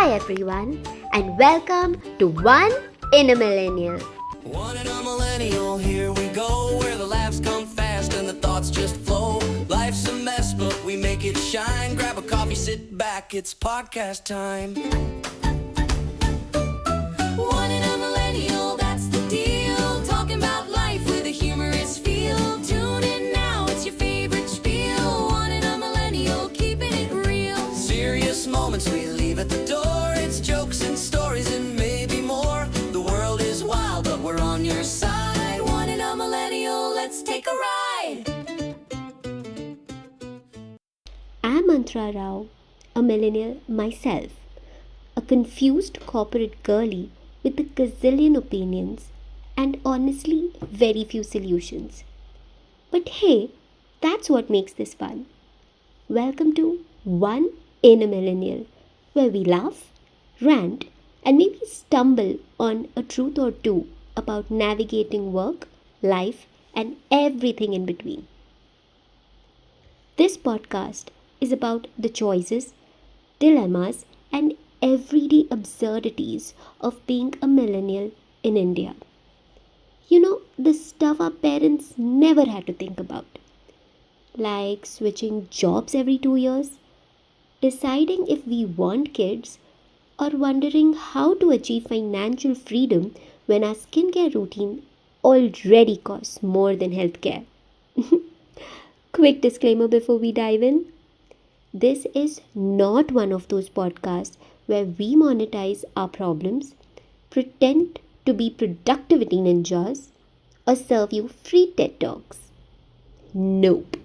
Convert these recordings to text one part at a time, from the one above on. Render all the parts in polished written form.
Hi everyone, and welcome to One in a Millennial. One in a millennial, here we go, where the laughs come fast and the thoughts just flow. Life's a mess, but we make it shine. Grab a coffee, sit back, it's podcast time. One in a millennial, that's the deal. Talking about life with a humorous feel. Tune in now, it's your favorite spiel. One in a millennial, keeping it real. Serious moments we leave at the door. It's jokes and stories and maybe more. The world is wild, but we're on your side. One in a millennial, let's take a ride. I'm Mantra Rao, a millennial myself, a confused corporate girly with a gazillion opinions and honestly very few solutions. But hey, that's what makes this fun. Welcome to One in a Millennial, where we laugh, rant, and maybe stumble on a truth or two about navigating work, life, and everything in between. This podcast is about the choices, dilemmas, and everyday absurdities of being a millennial in India. You know, the stuff our parents never had to think about, like switching jobs every 2 years, deciding if we want kids, or wondering how to achieve financial freedom when our skincare routine already costs more than healthcare. Quick disclaimer before we dive in. This is not one of those podcasts where we monetize our problems, pretend to be productivity ninjas, or serve you free TED Talks. Nope.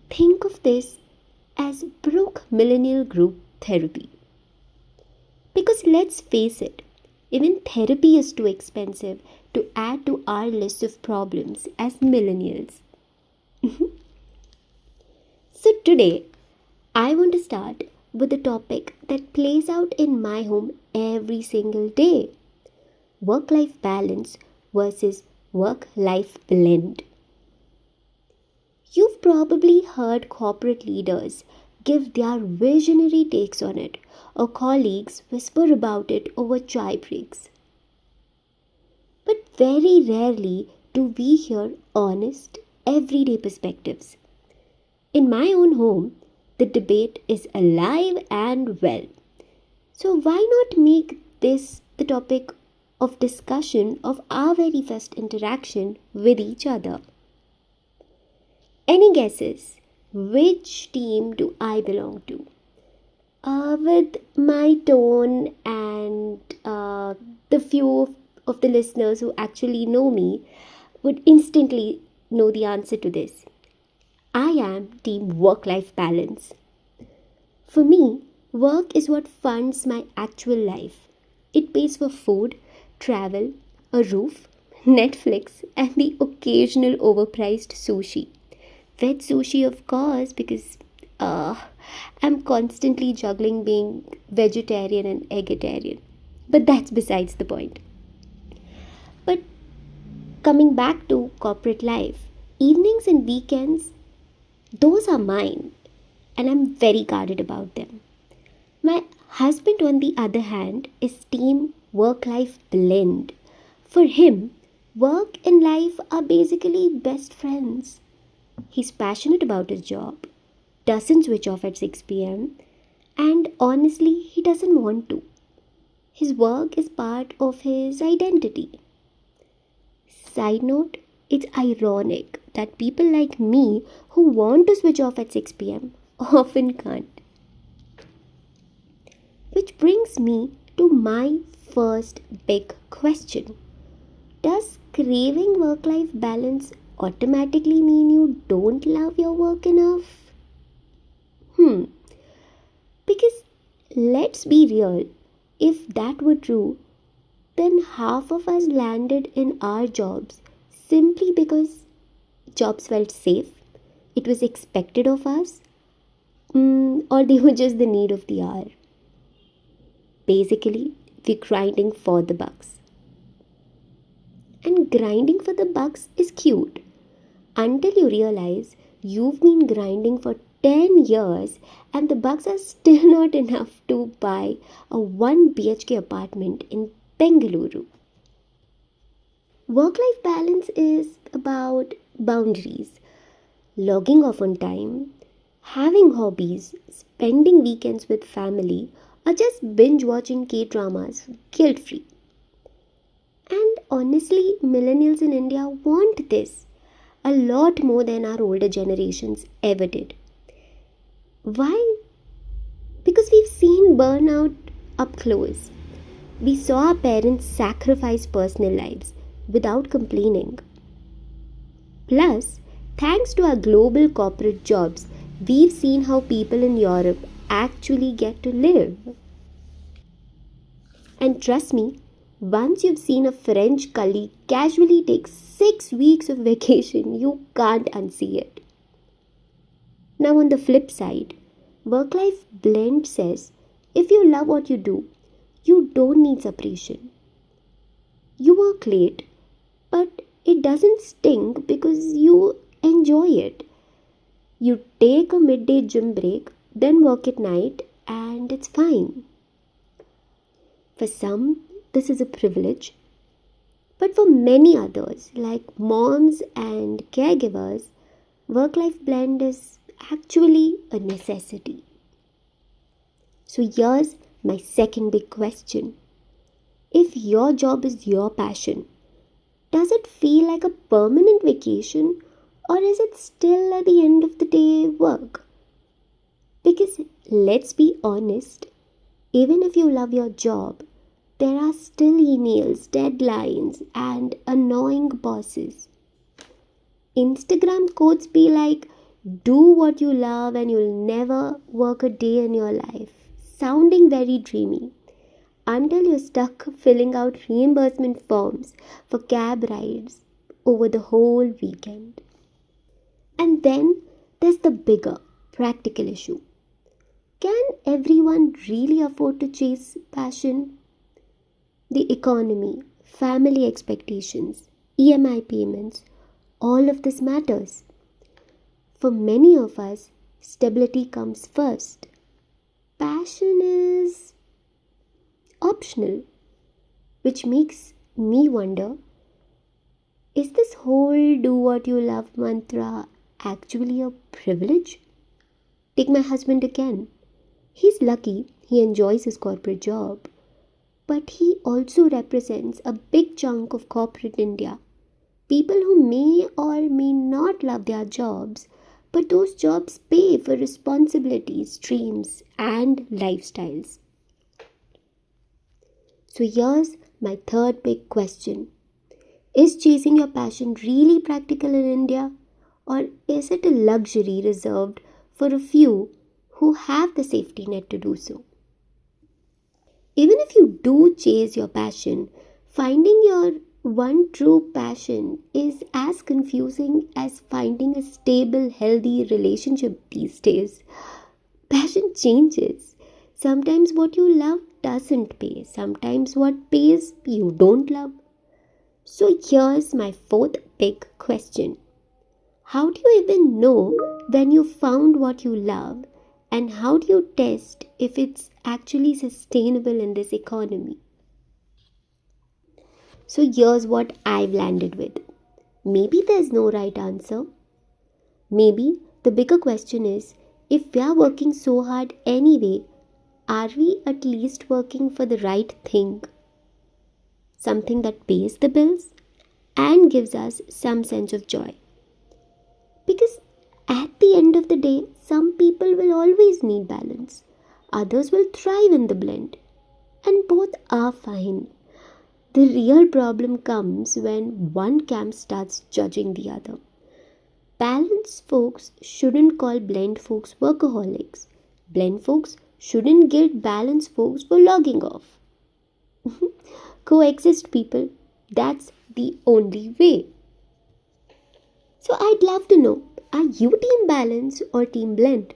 Think of this as broke millennial group therapy. Because let's face it, even therapy is too expensive to add to our list of problems as millennials. So today, I want to start with a topic that plays out in my home every single day. Work-life balance versus work-life blend. You've probably heard corporate leaders give their visionary takes on it, or colleagues whisper about it over chai breaks. But very rarely do we hear honest, everyday perspectives. In my own home, the debate is alive and well. So why not make this the topic of discussion of our very first interaction with each other? Any guesses? Which team do I belong to? With my tone and the few of the listeners who actually know me would instantly know the answer to this. I am team work-life balance. For me, work is what funds my actual life. It pays for food, travel, a roof, Netflix, and the occasional overpriced sushi. Veg sushi, of course, because I'm constantly juggling being vegetarian and vegetarian. But that's besides the point. But coming back to corporate life, evenings and weekends, those are mine, and I'm very guarded about them. My husband, on the other hand, is team work-life blend. For him, work and life are basically best friends. He's passionate about his job, doesn't switch off at 6 p.m., and honestly, he doesn't want to. His work is part of his identity. Side note, it's ironic that people like me who want to switch off at 6 p.m. often can't. Which brings me to my first big question. Does craving work-life balance automatically mean you don't love your work enough? Because let's be real, if that were true, then half of us landed in our jobs simply because jobs felt safe, it was expected of us, or they were just the need of the hour. Basically, we're grinding for the bucks. And grinding for the bucks is cute until you realize you've been grinding for 10 years and the bucks are still not enough to buy a 1 BHK apartment in Bengaluru. Work-life balance is about boundaries, logging off on time, having hobbies, spending weekends with family, or just binge watching K-dramas guilt-free. And honestly, millennials in India want this a lot more than our older generations ever did. Why? Because we've seen burnout up close. We saw our parents sacrifice personal lives without complaining. Plus, thanks to our global corporate jobs, we've seen how people in Europe actually get to live. And trust me, once you've seen a French colleague casually take 6 weeks of vacation, you can't unsee it. Now, on the flip side, work life blend says if you love what you do, you don't need separation. You work late, but it doesn't stink because you enjoy it. You take a midday gym break, then work at night, and it's fine. For some, this is a privilege, but for many others, like moms and caregivers, work-life blend is actually a necessity. So here's my second big question. If your job is your passion, does it feel like a permanent vacation or is it still at the end of the day work? Because let's be honest, even if you love your job, there are still emails, deadlines, and annoying bosses. Instagram quotes be like, do what you love and you'll never work a day in your life, sounding very dreamy, until you're stuck filling out reimbursement forms for cab rides over the whole weekend. And then there's the bigger, practical issue. Can everyone really afford to chase passion? The economy, family expectations, EMI payments, all of this matters. For many of us, stability comes first. Passion is optional, which makes me wonder, is this whole do what you love mantra actually a privilege? Take my husband again. He's lucky he enjoys his corporate job, but he also represents a big chunk of corporate India. People who may or may not love their jobs, but those jobs pay for responsibilities, dreams, and lifestyles. So here's my third big question. Is chasing your passion really practical in India? Or is it a luxury reserved for a few who have the safety net to do so? Even if you do chase your passion, finding your one true passion is as confusing as finding a stable, healthy relationship these days. Passion changes. Sometimes what you love doesn't pay. Sometimes what pays you don't love. So here's my fourth big question. How do you even know when you found what you love? And how do you test if it's actually sustainable in this economy? So here's what I've landed with. Maybe there's no right answer. Maybe the bigger question is, if we are working so hard anyway, are we at least working for the right thing? Something that pays the bills and gives us some sense of joy. Because at the end of the day, some people will always need balance. Others will thrive in the blend. And both are fine. The real problem comes when one camp starts judging the other. Balanced folks shouldn't call blend folks workaholics. Blend folks shouldn't guilt balanced folks for logging off. Coexist, people. That's the only way. So I'd love to know, are you team balance or team blend?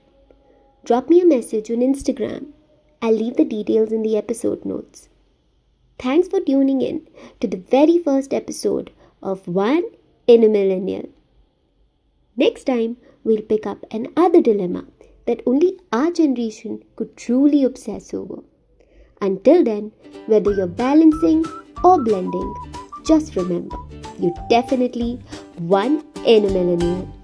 Drop me a message on Instagram. I'll leave the details in the episode notes. Thanks for tuning in to the very first episode of One in a Millennial. Next time, we'll pick up another dilemma that only our generation could truly obsess over. Until then, whether you're balancing or blending, just remember, you're definitely one in a millennial.